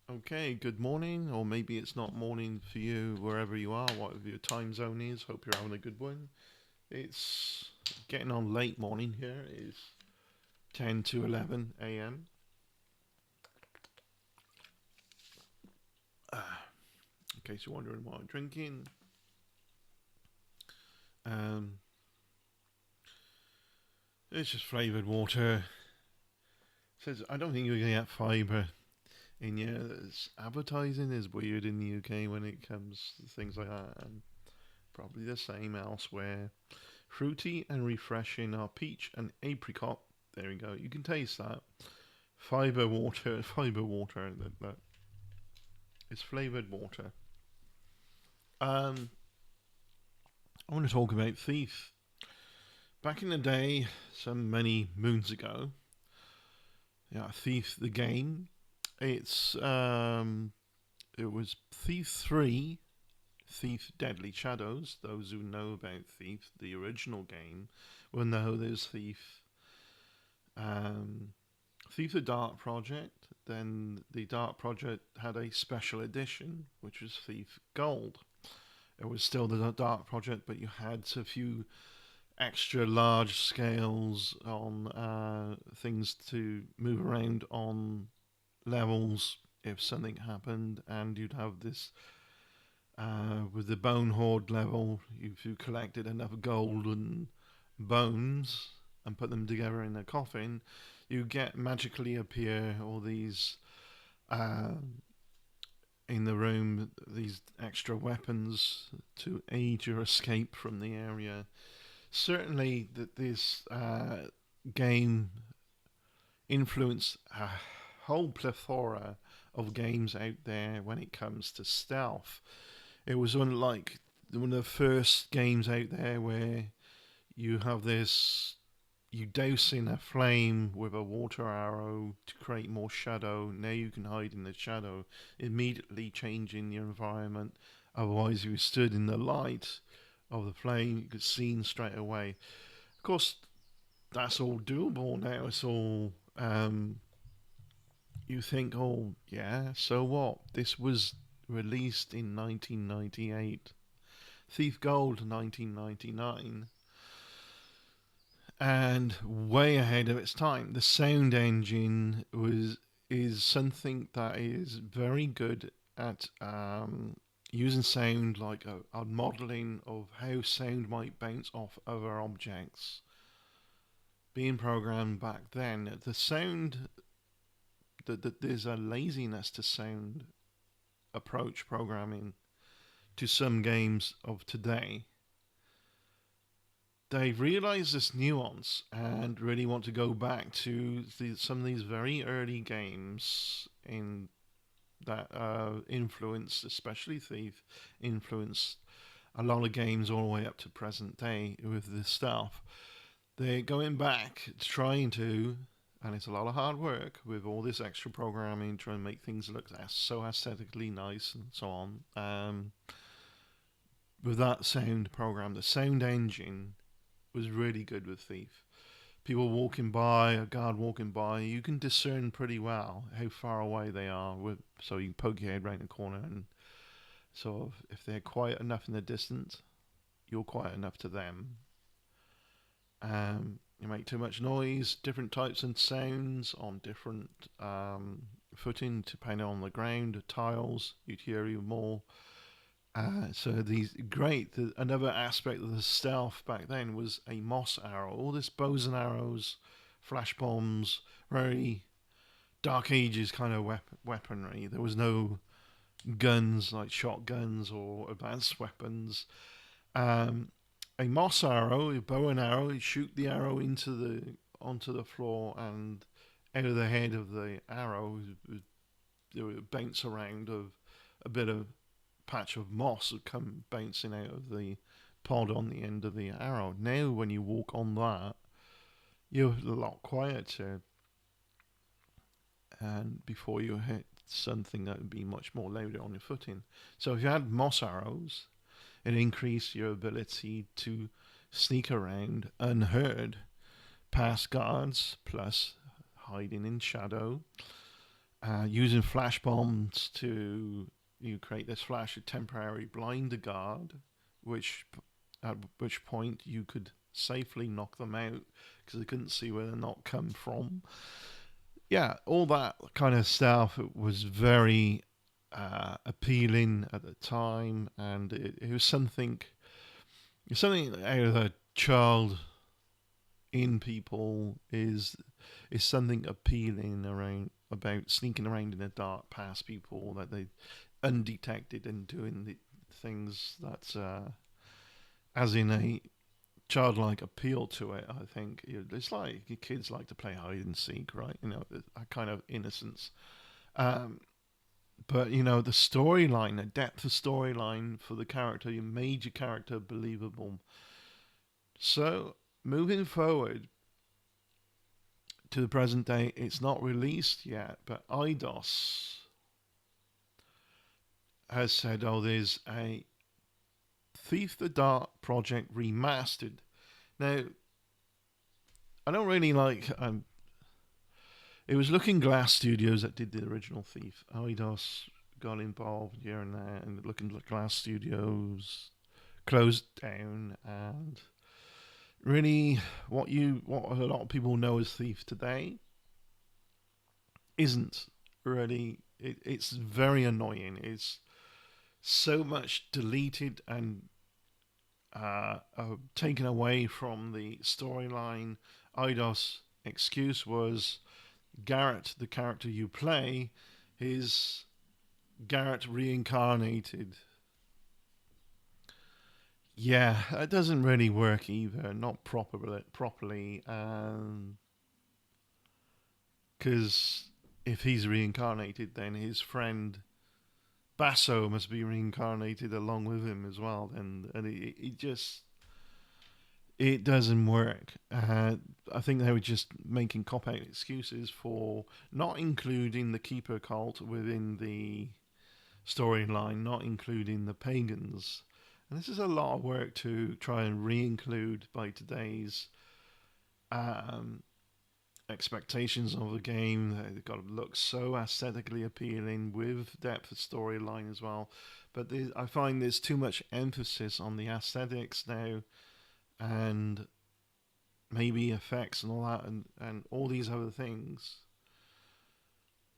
Okay, good morning, or maybe it's not morning for you wherever you are, whatever your time zone is. Hope you're having a good one. It's getting on late morning here. It's 10 to 11 a.m. In case you're wondering what I'm drinking, um, it's just flavored water. It says I don't think you're gonna get fiber in here. Advertising is weird in the UK when it comes to things like that, and probably the same elsewhere. Fruity and refreshing are peach and apricot. There we go. You can taste that. Fiber water, fiber water. That is flavored water. Um, I want to talk about Thief. Back in the day, some many moons ago, yeah, Thief the game. It's it was Thief 3, Thief Deadly Shadows. Those who know about Thief, the original game, will know there's um, Thief the Dark Project. Then the Dark Project had a special edition, which was Thief Gold. It was still the Dark Project, but you had a few extra large scales on things to move around on levels if something happened, and you'd have this with the Bone Horde level. If you collected enough golden bones and put them together in a coffin, you get magically appear all these uh, in the room, these extra weapons to aid your escape from the area. Certainly, that this game influenced a whole plethora of games out there when it comes to stealth. It was unlike one of the first games out there where you have this, you douse in a flame with a water arrow to create more shadow. Now you can hide in the shadow, immediately changing your environment. Otherwise, if you stood in the light of the flame, you could see straight away. Of course, that's all doable now. It's all you think, oh yeah, so what? This was released in 1998. Thief Gold 1999, and way ahead of its time. The sound engine was is something that is very good at using sound like a modeling of how sound might bounce off other objects. Being programmed back then, the sound that there's a laziness to sound approach programming to some games of today. They realize this nuance and really want to go back to some of these very early games in that influenced, especially Thief, influenced a lot of games all the way up to present day with this stuff. They're going back, trying to, and it's a lot of hard work with all this extra programming, trying to make things look so aesthetically nice and so on. With that sound program, the sound engine was really good with Thief. People walking by, a guard walking by, you can discern pretty well how far away they are. So you can poke your head around the corner and sort of, if they're quiet enough in the distance, you're quiet enough to them. You make too much noise, different types of sounds on different footing, depending on the ground, the tiles, you'd hear even more. So these great. Another aspect of the stealth back then was a moss arrow. All this bows and arrows, flash bombs, very Dark Ages kind of weaponry. There was no guns like shotguns or advanced weapons. Um, a moss arrow, a bow and arrow, you shoot the arrow into the onto the floor and out of the head of the arrow, it would bounce around of a bit of patch of moss would come bouncing out of the pod on the end of the arrow. Now, when you walk on that, you're a lot quieter, and before you hit something that would be much more louder on your footing. So, if you had moss arrows, it increased your ability to sneak around unheard past guards, plus hiding in shadow. using flash bombs to you create this flash to temporarily blind the guard, which at which point you could safely knock them out because they couldn't see where the knock come from. Yeah, all that kind of stuff was very appealing at the time, and it was something out of a child in people is something appealing around about sneaking around in the dark past people that they undetected and doing the things that as in a childlike appeal to it. I think it's like kids like to play hide and seek, right? That kind of innocence. Um, but the storyline, the depth of storyline for the character, your major character, believable. So moving forward to the present day, it's not released yet, but IDOS has said, "Oh, there's a Thief the Dark project remastered." Now, I don't really like. It was Looking Glass Studios that did the original Thief. IDOS got involved here and there, and Looking Glass Studios closed down. And really, what a lot of people know as Thief today isn't really. It's very annoying. It's so much deleted and taken away from the storyline. IDOS' excuse was Garrett, the character you play, is Garrett reincarnated. Yeah, that doesn't really work either, not properly, because if he's reincarnated, then his friend Basso must be reincarnated along with him as well, and it just it doesn't work. I think they were just making cop out excuses for not including the Keeper cult within the storyline, not including the pagans. And this is a lot of work to try and re-include by today's um, expectations of the game. They've got to look so aesthetically appealing with depth of storyline as well. But I find there's too much emphasis on the aesthetics now, and maybe effects and all that, and all these other things,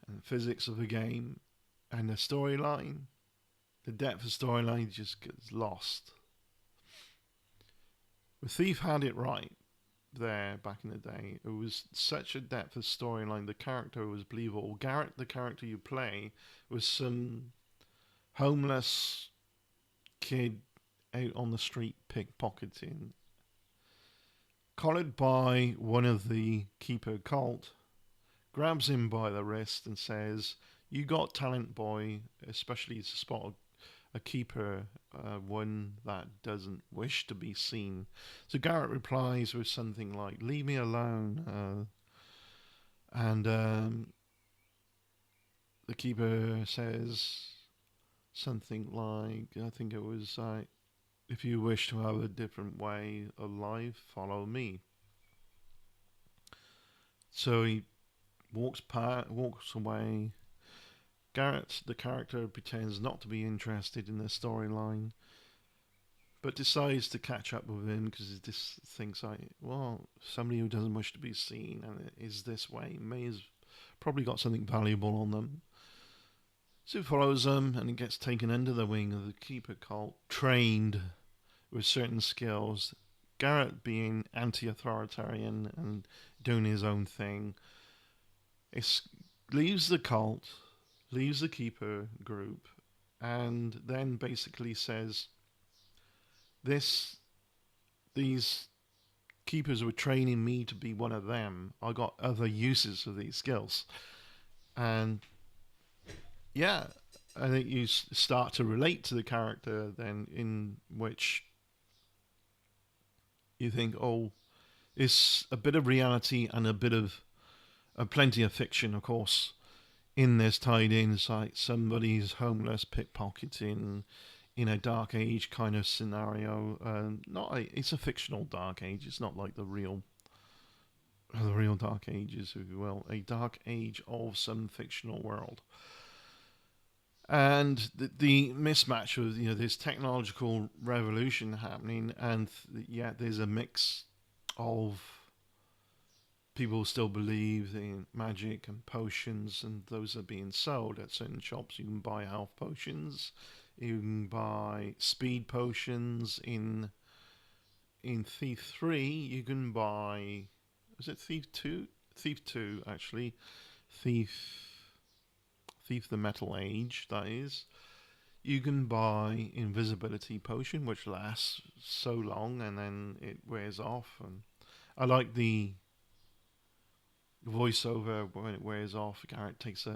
and physics of the game, and the storyline. The depth of storyline just gets lost. The Thief had it right there back in the day. It was such a depth of storyline. The character was believable. Garrett, the character you play, was some homeless kid out on the street pickpocketing, collared by one of the Keeper cult, grabs him by the wrist and says, "You got talent, boy, especially to spot a keeper, one that doesn't wish to be seen." So Garrett replies with something like, "Leave me alone." And the keeper says something like, I think it was, "If you wish to have a different way of life, follow me." So he walks away. Garrett, the character, pretends not to be interested in the storyline, but decides to catch up with him because he just thinks, like, well, somebody who doesn't wish to be seen and is this way may have probably got something valuable on them. So he follows them and he gets taken under the wing of the Keeper cult, trained with certain skills. Garrett being anti-authoritarian and doing his own thing, leaves the cult, leaves the Keeper group, and then basically says, these keepers were training me to be one of them. I got other uses for these skills. And yeah, I think you start to relate to the character then, in which you think, oh, it's a bit of reality and a bit of plenty of fiction, of course, in this tied in. It's like somebody's homeless pickpocketing in a dark age kind of scenario. It's a fictional dark age. It's not like the real the real Dark Ages, if you will, a dark age of some fictional world. And the mismatch of this technological revolution happening, and yet there's a mix of people still believe in magic and potions, and those are being sold at certain shops. You can buy health potions, you can buy speed potions in Thief 3. You can buy, is it Thief 2? Thief 2 actually. Thief the Metal Age, that is. You can buy invisibility potion, which lasts so long and then it wears off. And I like the voiceover when it wears off. Garrett takes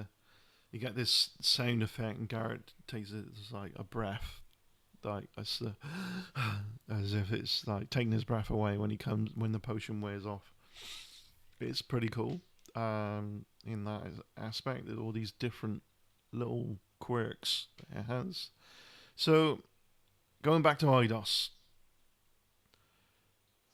you get this sound effect, and Garrett takes it's like a breath, like as if it's like taking his breath away when the potion wears off. It's pretty cool in that aspect. That all these different little quirks it has. So going back to IDOS,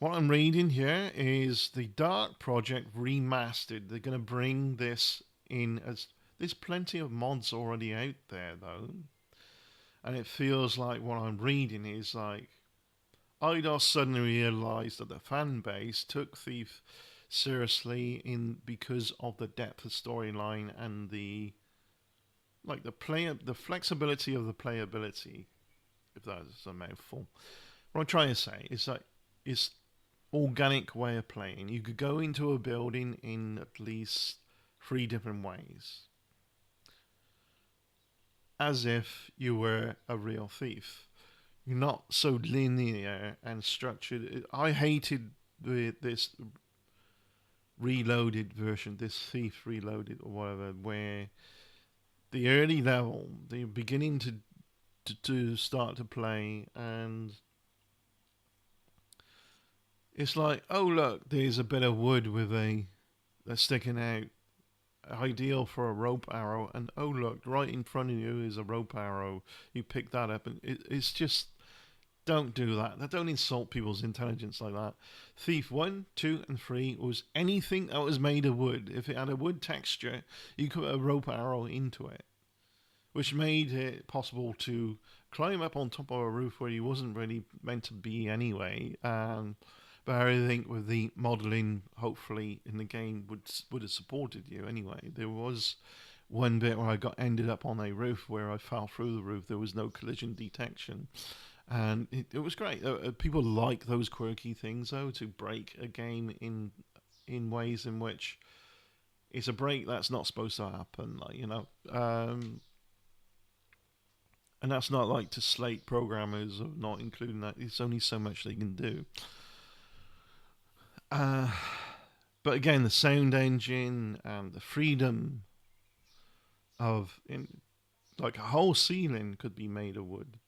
what I'm reading here is the Dark Project Remastered. They're going to bring this in as there's plenty of mods already out there though, and it feels like what I'm reading is like IDOS suddenly realised that the fan base took Thief seriously in because of the depth of storyline and the flexibility of the playability, if that is a mouthful. What I'm trying to say is that it's organic way of playing. You could go into a building in at least 3 different ways, as if you were a real thief. You're not so linear and structured. I hated this reloaded version, this Thief Reloaded or whatever, where the early level, the beginning to start to play, and it's like, oh look, there's a bit of wood with that's sticking out, ideal for a rope arrow, and oh look, right in front of you is a rope arrow. You pick that up, and it's just, don't do that. Don't insult people's intelligence like that. Thief 1, 2, and 3 was anything that was made of wood. If it had a wood texture, you could put a rope arrow into it, which made it possible to climb up on top of a roof where you wasn't really meant to be anyway. But I think with the modelling, hopefully in the game would have supported you anyway. There was one bit where I ended up on a roof where I fell through the roof. There was no collision detection. And it was great. People like those quirky things, though, to break a game in ways in which it's a break that's not supposed to happen. And that's not like to slate programmers of not including that. It's only so much they can do. But again, the sound engine and the freedom of like a whole ceiling could be made of wood.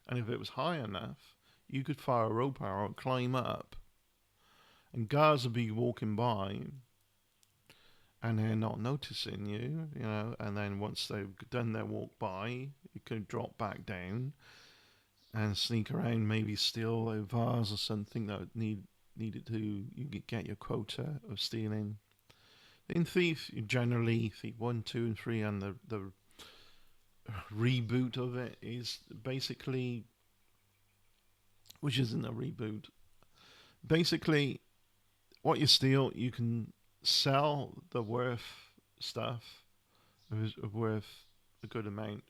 And if it was high enough, you could fire a rope arrow and climb up. And guards would be walking by, and they're not noticing you, and then once they've done their walk by, you could drop back down and sneak around, maybe steal a vase or something that needed to, you could get your quota of stealing. In Thief, generally, Thief 1, 2, and 3, and the reboot of it is basically, which isn't a reboot, basically what you steal you can sell the worth stuff worth a good amount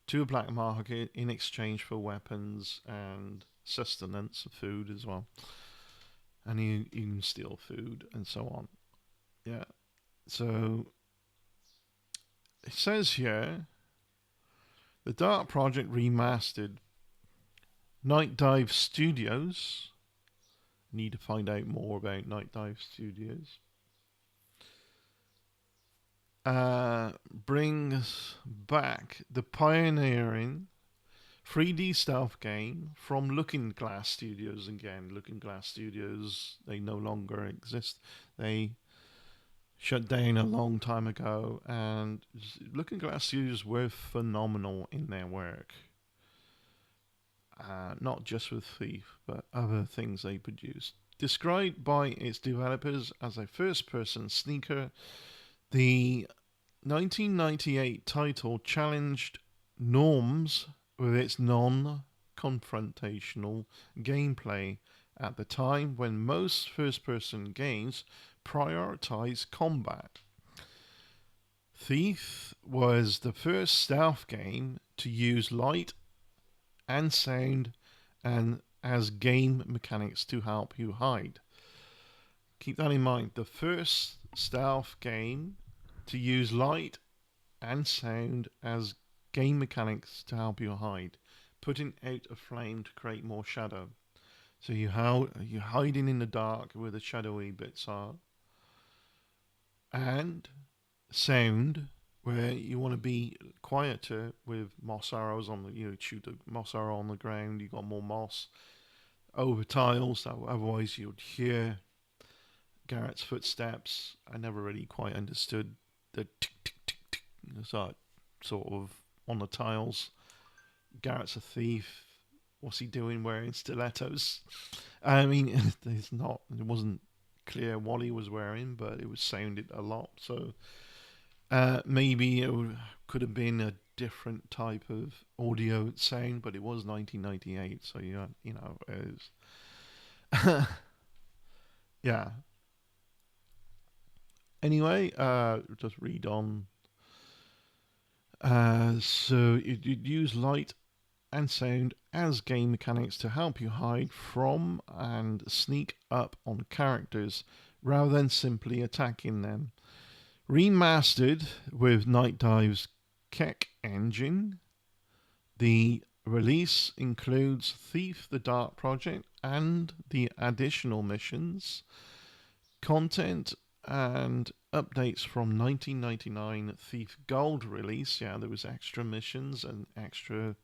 to a black market in exchange for weapons and sustenance of food as well, and you can steal food and so on. Yeah, so it says here, the Dark Project Remastered, Night Dive Studios. Need to find out more about Night Dive Studios. Brings back the pioneering 3D stealth game from Looking Glass Studios again. Looking Glass Studios, they no longer exist. They shut down a long time ago, and Looking Glass Studios were phenomenal in their work. Not just with Thief, but other things they produced. Described by its developers as a first-person sneaker, the 1998 title challenged norms with its non-confrontational gameplay at the time when most first-person games prioritize combat. Thief was the first stealth game to use light and sound and as game mechanics to help you hide. Keep that in mind. The first stealth game to use light and sound as game mechanics to help you hide, putting out a flame to create more shadow. So you're hiding in the dark where the shadowy bits are, and sound where you want to be quieter with moss arrows on the you shoot a moss arrow on the ground. You got more moss over tiles. Otherwise you'd hear Garrett's footsteps. I never really quite understood the tick tick tick tick. Sort of on the tiles. Garrett's a thief. What's he doing wearing stilettos? I mean, it wasn't clear what he was wearing, but it was sounded a lot. So maybe could have been a different type of audio sound, but it was 1998, so it was yeah. Anyway, just read on. So you'd use light and sound as game mechanics to help you hide from and sneak up on characters rather than simply attacking them. Remastered with Night Dive's Keck engine, the release includes Thief the Dark Project and the additional missions, content and updates from 1999 Thief Gold release. Yeah, there was extra missions and extra.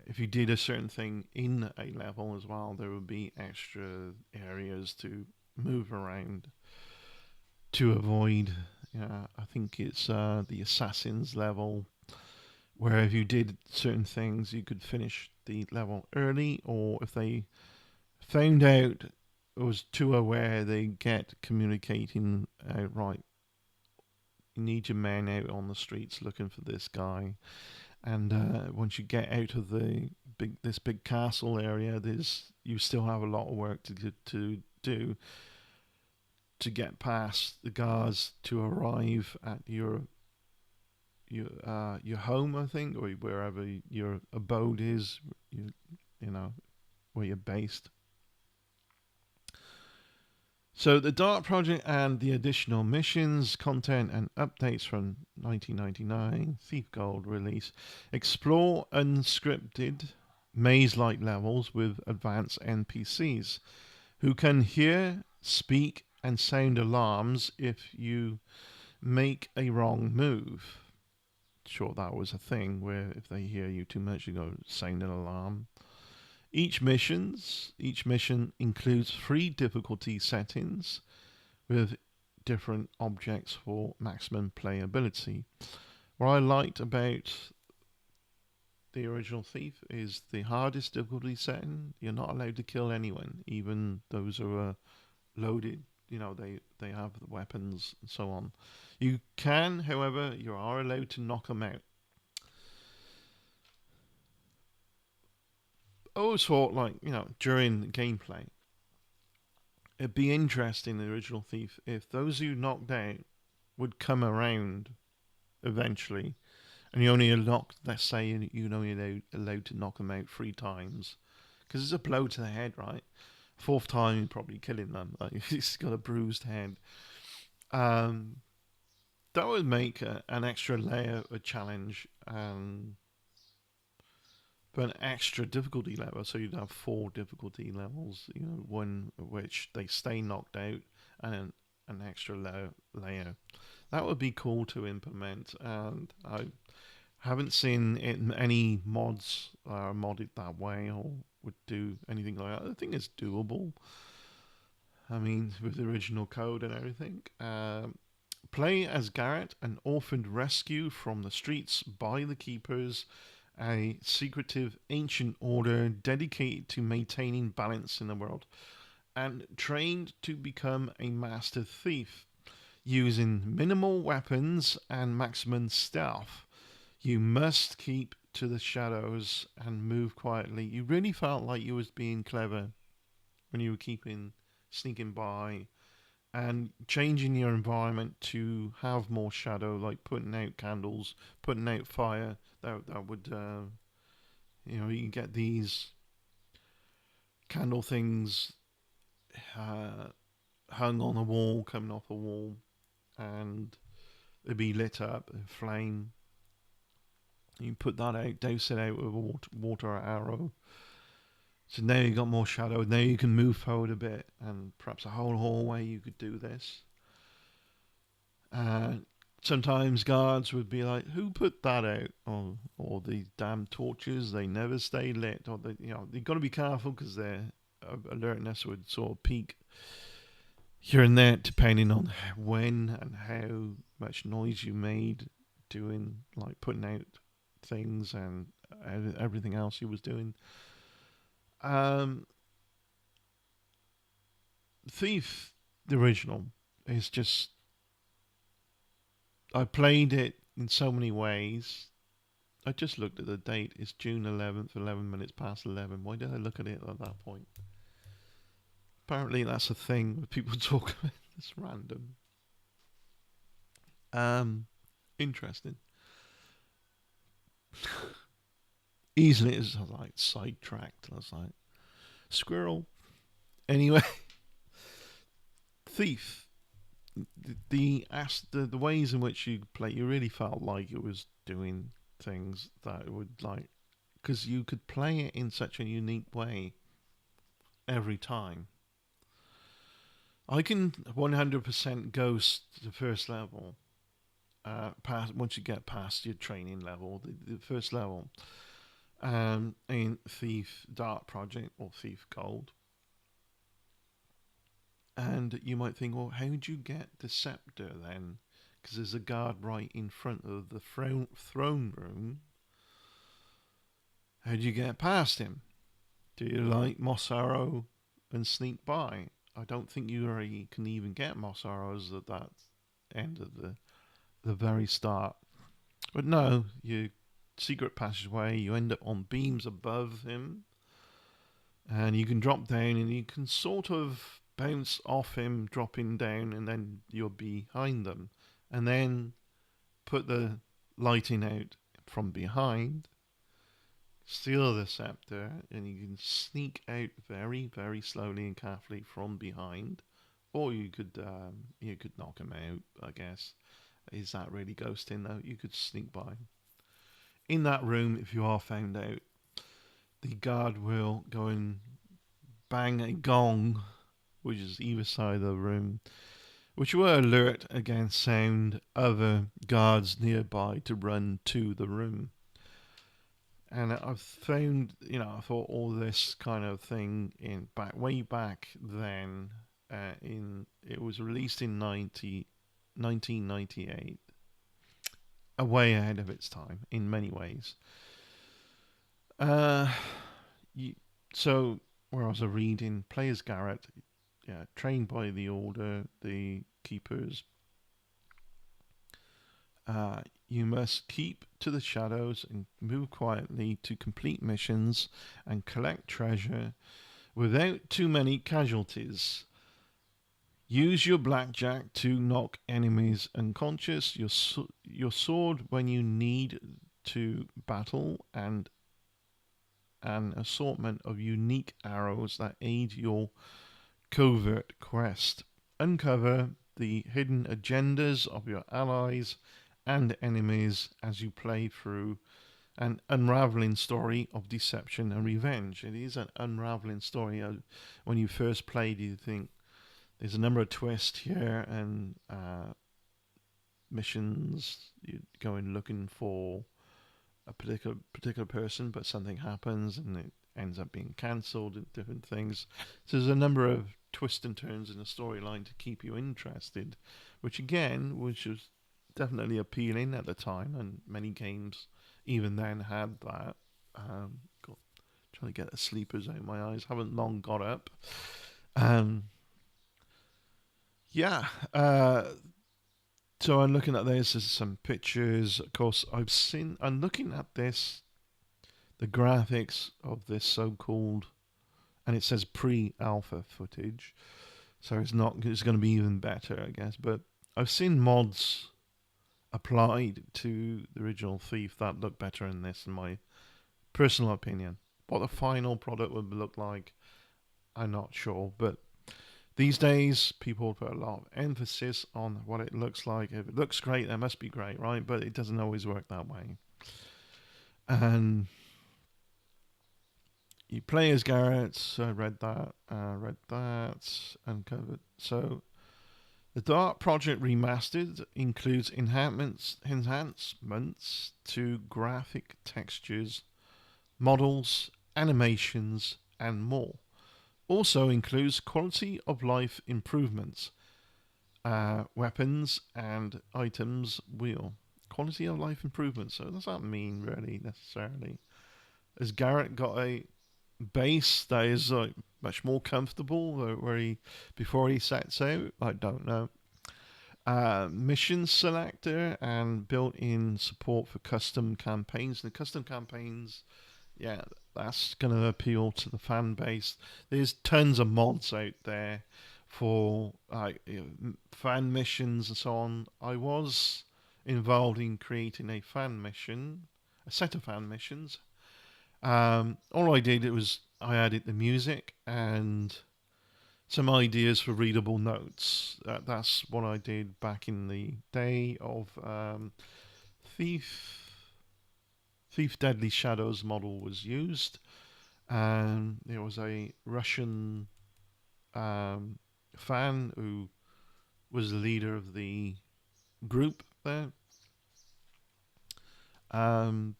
If you did a certain thing in a level as well, there would be extra areas to move around to avoid. Yeah, I think it's the Assassin's level, where if you did certain things, you could finish the level early, or if they found out or was too aware, they get communicating outright. You need your men out on the streets looking for this guy. And once you get out of this big castle area, you still have a lot of work to do to get past the guards to arrive at your home, I think, or wherever your abode is, where you're based. So the Dark Project and the additional missions, content and updates from 1999 Thief Gold release explore unscripted maze-like levels with advanced NPCs who can hear, speak and sound alarms if you make a wrong move. Sure, that was a thing where if they hear you too much, you go sound an alarm. Each mission includes 3 difficulty settings with different objects for maximum playability. What I liked about the original Thief is the hardest difficulty setting. You're not allowed to kill anyone, even those who are loaded. They have the weapons and so on. You can, however, you are allowed to knock them out. I always thought, during the gameplay, it'd be interesting, the original Thief, if those who knocked out would come around eventually, and you only let's say you're only allowed to knock them out 3 times, because it's a blow to the head, right? 4th time, you're probably killing them. He's got a bruised head. That would make an extra layer of challenge, but an extra difficulty level, so you'd have 4 difficulty levels, one which they stay knocked out, and an extra layer. That would be cool to implement, and I haven't seen any mods modded that way or would do anything like that. I think it's doable. I mean, with the original code and everything. Play as Garrett, an orphaned rescue from the streets by the Keepers, a secretive ancient order dedicated to maintaining balance in the world. and trained to become a master thief. Using minimal weapons and maximum stealth, you must keep to the shadows and move quietly. You really felt like you was being clever when you were sneaking by and changing your environment to have more shadow, like putting out candles, putting out fire. That would, you can get these candle things uh, hung on a wall, coming off a wall, and it'd be lit up, a flame. You put that out, douse it out with a water arrow. So now you got more shadow. Now you can move forward a bit, and perhaps a whole hallway you could do this. Uh, Sometimes guards would be like, "Who put that out?" Or the damn torches, they never stay lit. Or you've got to be careful because their alertness would sort of peak here and there, depending on when and how much noise you made doing, like putting out things and everything else you was doing. Um, Thief, the original, is just, I played it in so many ways. I just looked at the date. It's June 11th, 11 minutes past 11. Why did I look at it at that point? Apparently that's a thing that people talk about. It's random. Interesting. Easily it's like sidetracked. I was like, squirrel. Anyway, Thief. The ways in which you play, you really felt like it was doing things that would like, because you could play it in such a unique way every time. I can 100% ghost the first level. Once you get past your training level, the first level, in Thief Dark Project or Thief Gold, and you might think, well, how would you get the scepter then? Because there's a guard right in front of the throne room. How do you get past him? Do you like Moss Arrow and sneak by? I don't think you really can even get Moss Arrows at that end of the very start. But no, you secret passageway, you end up on beams above him, and you can drop down and you can sort of bounce off him, dropping down, and then you're behind them. And then put the lighting out from behind, steal the scepter, and you can sneak out very, very slowly and carefully from behind. Or you could knock him out, I guess. Is that really ghosting though? You could sneak by. In that room, if you are found out, the guard will go and bang a gong, which is either side of the room, which will alert against sound other guards nearby to run to the room. And I've found, I thought all this kind of thing way back then. It was released in 1998, way ahead of its time in many ways. Uh, you, so where I was reading, players Garrett, trained by the Order, the Keepers. You must keep to the shadows and move quietly to complete missions and collect treasure without too many casualties. Use your blackjack to knock enemies unconscious, your sword when you need to battle, and an assortment of unique arrows that aid your covert quest. Uncover the hidden agendas of your allies and enemies as you play through an unraveling story of deception and revenge. It is an unraveling story. When you first played, you think there's a number of twists here and missions. You go in looking for a particular person, but something happens and it ends up being cancelled and different things. So there's a number of twists and turns in the storyline to keep you interested, which was definitely appealing at the time, and many games even then had that. Trying to get the sleepers out of my eyes. Haven't long got up. Um, yeah. So I'm looking at this. There's some pictures. Of course, I'm looking at this. The graphics of this so-called, and it says pre-alpha footage. So it's not. It's going to be even better, I guess. But I've seen mods applied to the original Thief that look better in this, in my personal opinion. What the final product would look like, I'm not sure. But these days, people put a lot of emphasis on what it looks like. If it looks great, that must be great, right? But it doesn't always work that way. And you play as Garrett. I read that, and covered. So the Dark Project Remastered includes enhancements to graphic textures, models, animations, and more. Also includes quality of life improvements, weapons and items wheel. Quality of life improvements. So what does that mean really necessarily? Has Garrett got a base that is much more comfortable where he before he sets out? I don't know. Mission selector and built-in support for custom campaigns. The custom campaigns, yeah, that's going to appeal to the fan base. There's tons of mods out there for fan missions and so on. I was involved in creating a fan mission, a set of fan missions. All I did was I added the music and some ideas for readable notes. That's what I did back in the day of Thief. Thief Deadly Shadows model was used, and there was a Russian um, fan who was the leader of the group there. Um,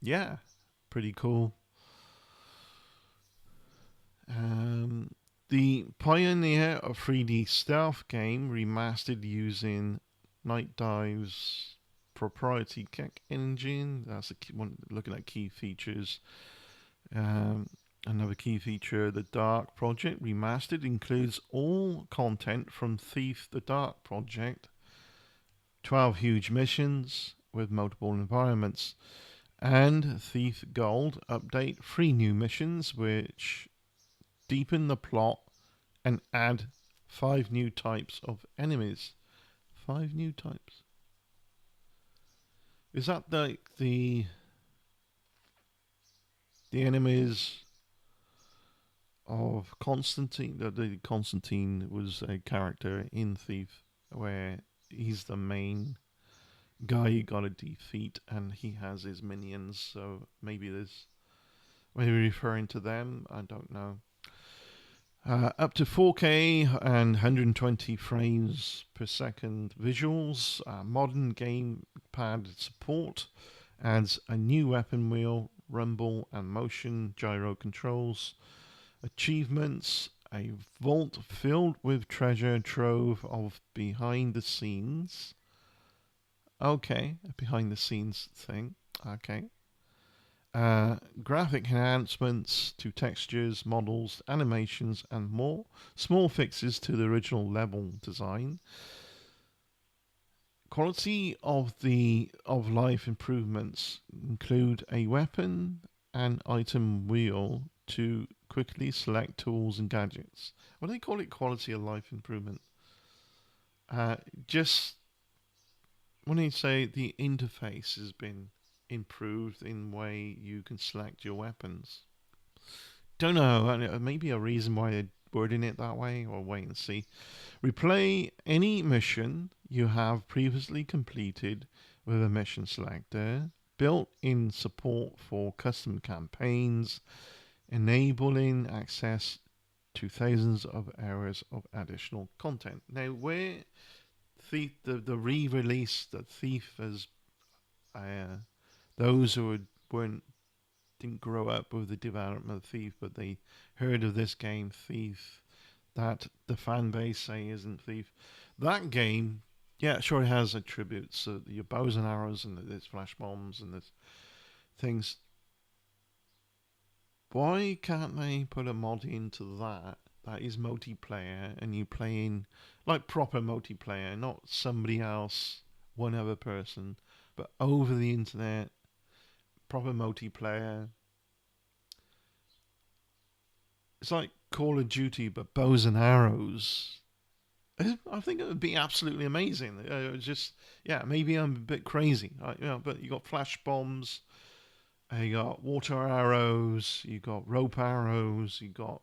yeah, pretty cool. Um, the pioneer of 3D stealth game remastered using Night Dive's proprietary kick engine. That's a key one. Looking at key features. Um, Another key feature: the Dark Project Remastered includes all content from Thief: The Dark Project. 12 huge missions with multiple environments, and Thief Gold update 3 new missions which deepen the plot and add 5 new types of enemies. 5 new types. Is that like the enemies of Constantine? The Constantine was a character in Thief where he's the main guy you gotta defeat, and he has his minions. So maybe referring to them. I don't know. Up to 4K and 120 frames per second visuals. Modern gamepad support adds a new weapon wheel, rumble and motion gyro controls. Achievements: a vault filled with treasure trove of behind the scenes. Okay, a behind the scenes thing. Okay. Graphic enhancements to textures, models, animations, and more. Small fixes to the original level design. Quality of life improvements include a weapon and item wheel to quickly select tools and gadgets. What do they call it? Quality of life improvement. Just when you say the interface has been improved in way you can select your weapons. Don't know. Maybe a reason why they're wording it that way, or wait and see. Replay any mission you have previously completed with a mission selector. Built-in support for custom campaigns, enabling access to thousands of hours of additional content. Now, where the re-release that Thief has, those who weren't didn't grow up with the development of Thief, but they heard of this game Thief that the fan base say isn't Thief. That game, yeah, sure it has attributes. Your bows and arrows, and there's flash bombs, and there's things. Why can't they put a mod into that that is multiplayer, and you playing like proper multiplayer, not somebody else, one other person, but over the internet, proper multiplayer. It's like Call of Duty, but bows and arrows. I think it would be absolutely amazing. Just yeah, maybe I'm a bit crazy, but you got flash bombs, you got water arrows, you got rope arrows, you got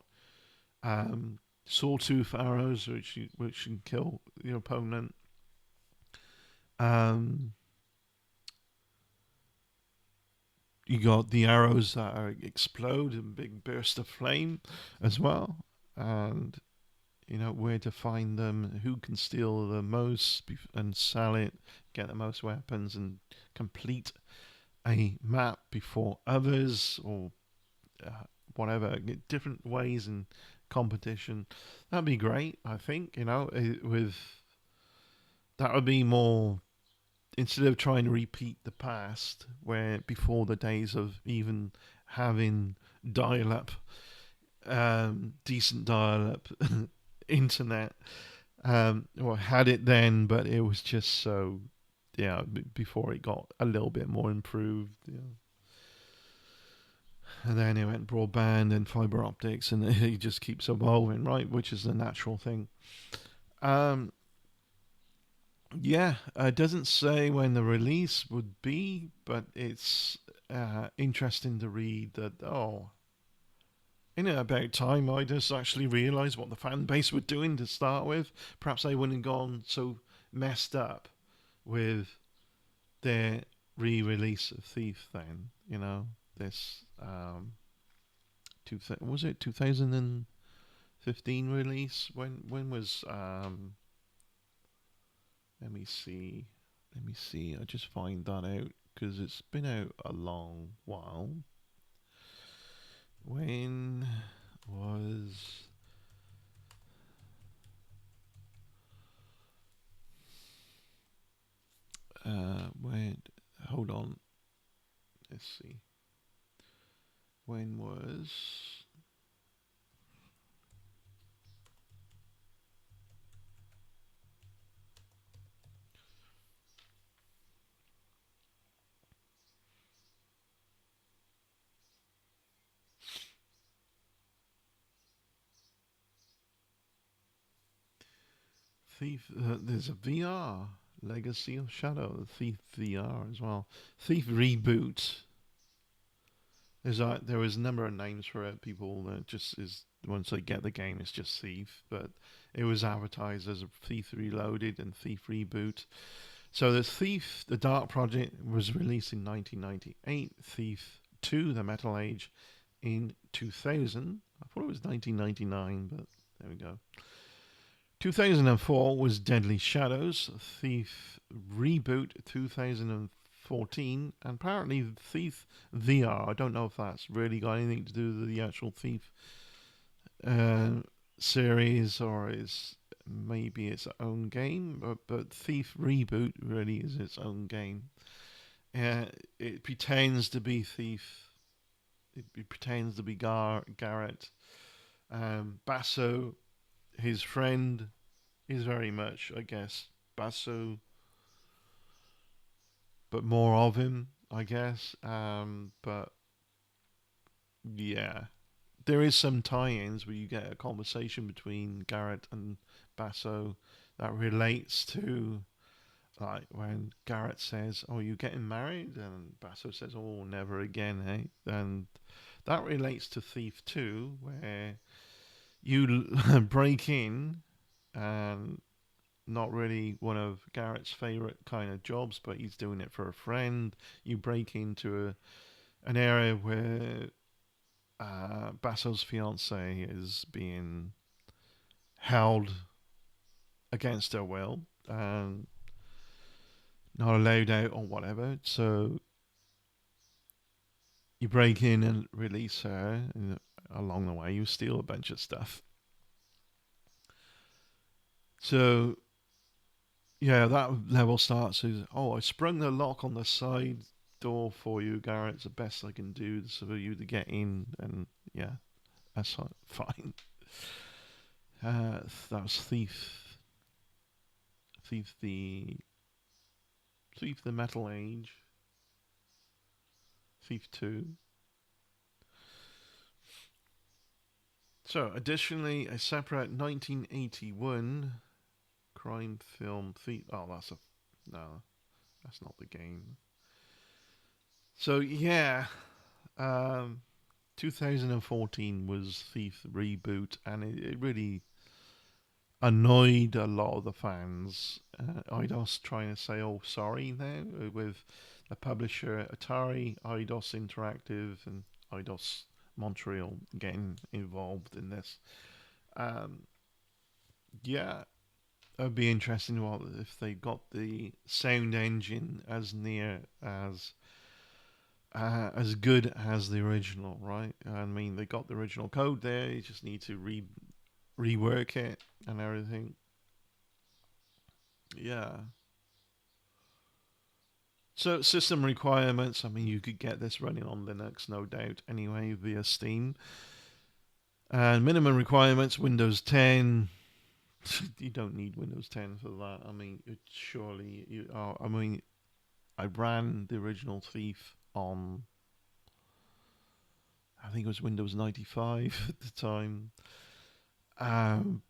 um, sawtooth arrows, which can kill your opponent. Um, you got the arrows that explode in big burst of flame as well, and where to find them, who can steal the most and sell it, get the most weapons, and complete a map before others, or whatever, different ways in competition. That'd be great. I think with that would be more, instead of trying to repeat the past, where before the days of even having dial-up, decent dial-up internet, or had it then, but it was just so, yeah, before it got a little bit more improved. And then it went broadband and fiber optics, and it just keeps evolving, right? Which is the natural thing. Um, yeah, it doesn't say when the release would be, but it's interesting to read that. Oh, in about time, I just actually realised what the fan base were doing to start with. Perhaps they wouldn't have gone so messed up with their re-release of Thief. Then this was it 2015 release? When was let me see. Let me see. I just find that out because it's been out a long while. When was when? Hold on. Let's see. When was Thief? There's a VR, Legacy of Shadow, Thief VR as well. Thief reboot. There was a number of names for it. People just is once they get the game, it's just Thief, but it was advertised as a Thief Reloaded and Thief Reboot. So the Thief, the Dark Project, was released in 1998. Thief 2, The Metal Age, in 2000. I thought it was 1999, but there we go. 2004 was Deadly Shadows. Thief Reboot 2014, and apparently Thief VR. I don't know if that's really got anything to do with the actual Thief series, or is maybe its own game. But Thief Reboot really is its own game. It pretends to be Thief. It pretends to be Garrett. Basso, his friend, is very much, I guess, Basso, but more of him, I guess. But yeah, there is some tie-ins where you get a conversation between Garrett and Basso that relates to, like, when Garrett says, "Oh, you getting married?" and Basso says, "Oh, never again, eh?" And that relates to Thief 2, where you break in, and not really one of Garrett's favorite kind of jobs, but he's doing it for a friend. You break into an area where Basso's fiance is being held against her will and not allowed out or whatever. So you break in and release her, and along the way you steal a bunch of stuff. So yeah, that level starts as, "Oh, I sprung the lock on the side door for you, Garrett. It's the best I can do for you to get in." And yeah, that's fine. That was Thief the Thief the Metal Age, Thief 2. So, additionally, a separate 1981 crime film Thief. Oh, no, that's not the game. So yeah, um, 2014 was Thief reboot, and it really annoyed a lot of the fans. IDOS trying to say, "Oh, sorry," now with the publisher Atari, IDOS Interactive, and IDOS Montreal getting involved in this. Um, yeah, it'd be interesting what if they got the sound engine as good as the original, right? I mean, they got the original code there. You just need to rework it and everything. Yeah. So system requirements. I mean, you could get this running on Linux, no doubt. Anyway, via Steam. And minimum requirements: Windows 10. You don't need Windows 10 for that. I mean, surely you. I mean, I ran the original Thief on. I think it was Windows 95 at the time. Um,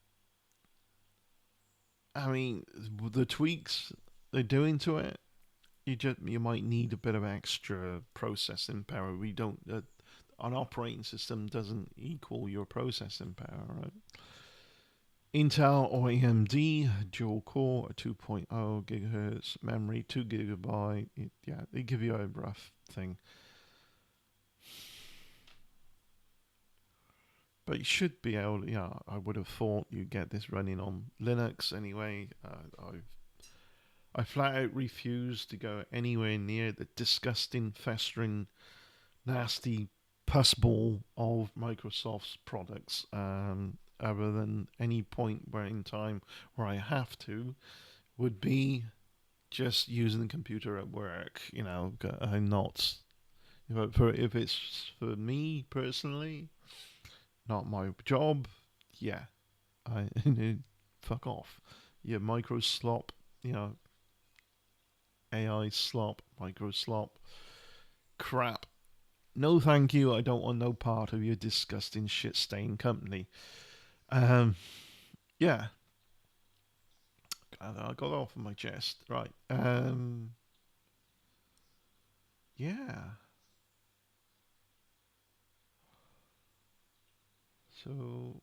I mean, the tweaks they're doing to it, you might need a bit of extra processing power. We don't An operating system doesn't equal your processing power, right? Intel or AMD dual core 2.0 gigahertz memory, 2 gigabyte. Yeah, they give you a rough thing, but you should be able. Yeah, I would have thought you get this running on Linux anyway. I flat out refuse to go anywhere near the disgusting, festering, nasty pus ball of Microsoft's products. Other than any point where in time where I have to, would be just using the computer at work. I'm not. If it's for me personally, not my job. Yeah, I fuck off. Yeah, micro slop. You know, AI slop, micro slop, crap. No, thank you. I don't want no part of your disgusting shit stained company. Um, yeah, I got off of my chest. Right. Yeah. So,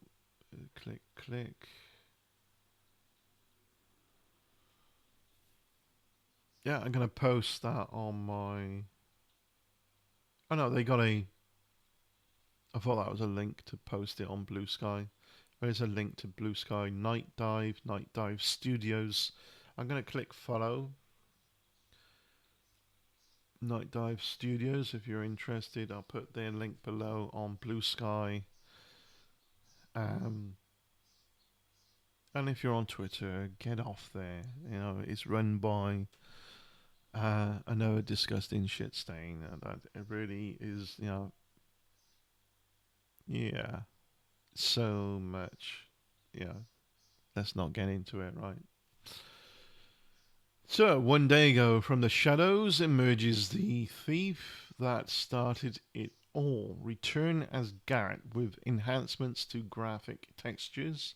click, click. Yeah, I'm gonna post that on my. Oh no, they got a. I thought that was a link to post it on Blue Sky. There's a link to Blue Sky Night Dive Studios. I'm gonna click follow Night Dive Studios if you're interested. I'll put their link below on Blue Sky. Um, and if you're on Twitter, get off there. It's run by another disgusting shit stain. That it really is. Yeah, so much. Yeah, let's not get into it, right? So, one day ago, from the shadows emerges the thief that started it all. Return as Garrett with enhancements to graphic textures,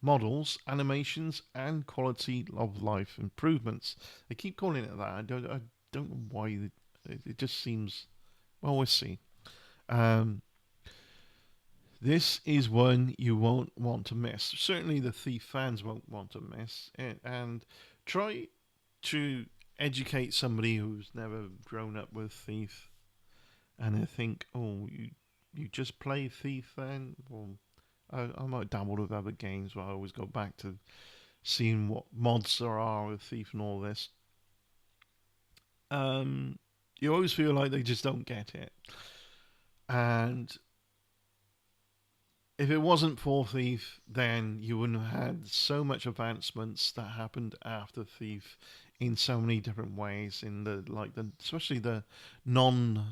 models, animations, and quality of life improvements. They keep calling it that. I don't know why. It just seems. Well, we'll see. Um, this is one you won't want to miss. Certainly, the Thief fans won't want to miss it. And try to educate somebody who's never grown up with Thief, and they think, "Oh, you just play Thief then?" Well, I might dabble with other games, but I always go back to seeing what mods there are with Thief and all this. Um, you always feel like they just don't get it, and if it wasn't for Thief, then you wouldn't have had so much advancements that happened after Thief in so many different ways. In especially the non,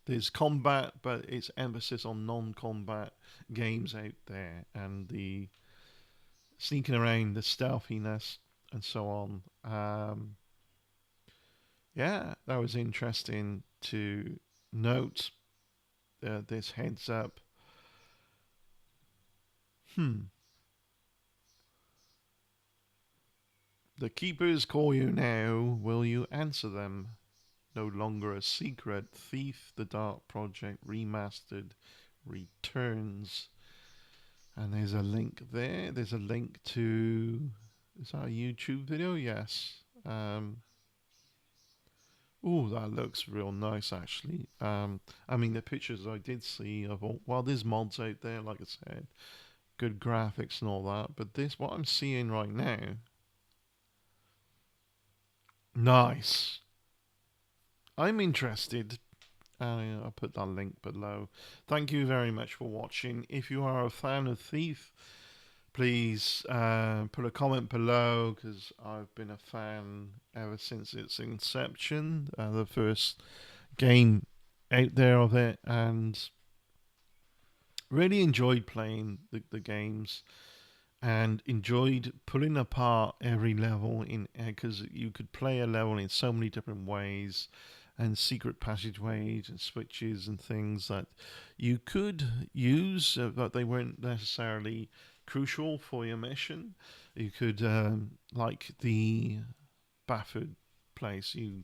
there's combat, but it's emphasis on non-combat games out there, and the sneaking around, the stealthiness, and so on. Yeah, that was interesting to note. This heads up. Hmm. The keepers call you now. Will you answer them? No longer a secret. Thief the Dark Project Remastered returns. And there's a link there. There's a link to. Is that a YouTube video? Yes. Oh, that looks real nice, actually. I mean, the pictures I did see of all. Well, there's mods out there, like I said, good graphics and all that. But this, what I'm seeing right now, nice. I'm interested. I'll put that link below. Thank you very much for watching. If you are a fan of Thief, please put a comment below, because I've been a fan ever since its inception, the first game out there of it, and really enjoyed playing the games, and enjoyed pulling apart every level in, because you could play a level in so many different ways, and secret passageways and switches and things that you could use, but they weren't necessarily crucial for your mission. You could, like the Bafford place, you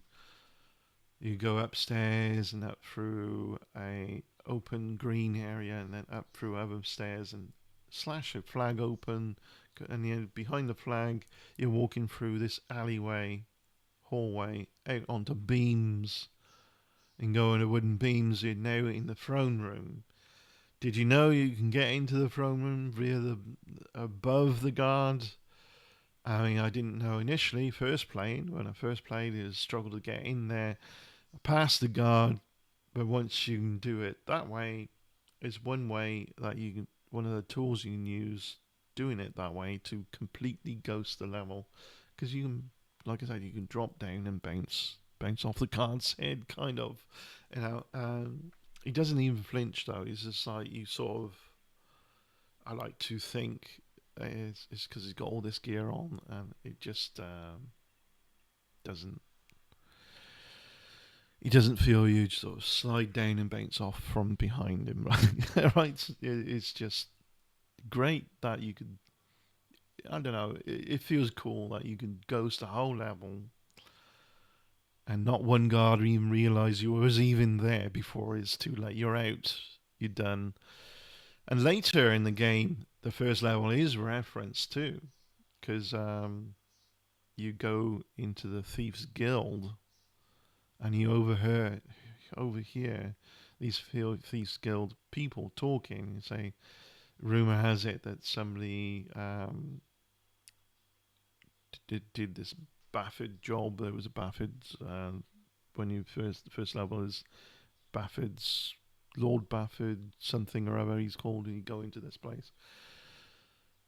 go upstairs and up through a open green area, and then up through other stairs, and slash a flag open, and then behind the flag you're walking through this alleyway, hallway, out onto beams, and going to wooden beams. You're now in the throne room. Did you know you can get into the throne room via the above the guard? I mean, I didn't know initially. When I first played, I struggled to get in there past the guard. But once you can do it that way, it's one way that you can. One of the tools you can use doing it that way to completely ghost the level, because you can, like I said, you can drop down and bounce off the guard's head, kind of. You know, he doesn't even flinch though. He's just like, you sort of. I like to think it's because he's got all this gear on, and it just doesn't. He doesn't feel you sort of slide down and bounce off from behind him, right? Right? It's just great that you could. I don't know. It feels cool that you can ghost a whole level, and not one guard even realize you was even there before it's too late. You're out. You're done. And later in the game, the first level is referenced too, because you go into the Thieves Guild, and you overhear these Thieves Guild people talking. You say, rumor has it that somebody did this Bafford job. There was a Bafford, when you the first level is Bafford's Lord Bafford something or other he's called, and you go into this place.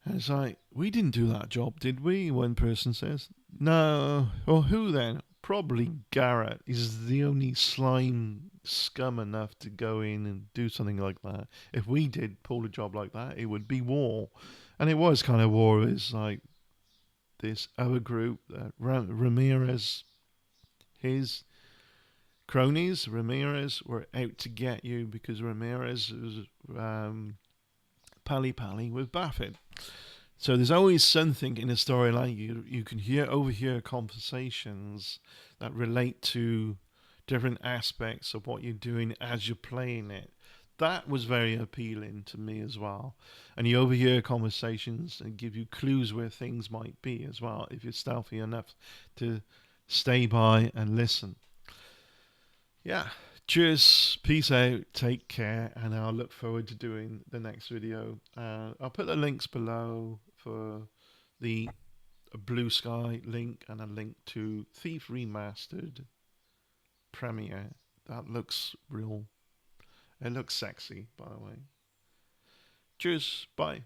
And it's like, we didn't do that job, did we? One person says. No. Well, who then? Probably Garrett. He's the only slime scum enough to go in and do something like that. If we did pull a job like that, it would be war. And it was kind of war. It's like this other group, Ramirez, his cronies, Ramirez, were out to get you, because Ramirez was pally with Baffin. So there's always something in a storyline. You can overhear conversations that relate to different aspects of what you're doing as you're playing it. That was very appealing to me as well. And you overhear conversations and give you clues where things might be as well, if you're stealthy enough to stay by and listen. Yeah. Cheers, peace out, take care, and I'll look forward to doing the next video. I'll put the links below for the Blue Sky link, and a link to Thief Remastered Premiere. That looks real. It looks sexy, by the way. Cheers, bye.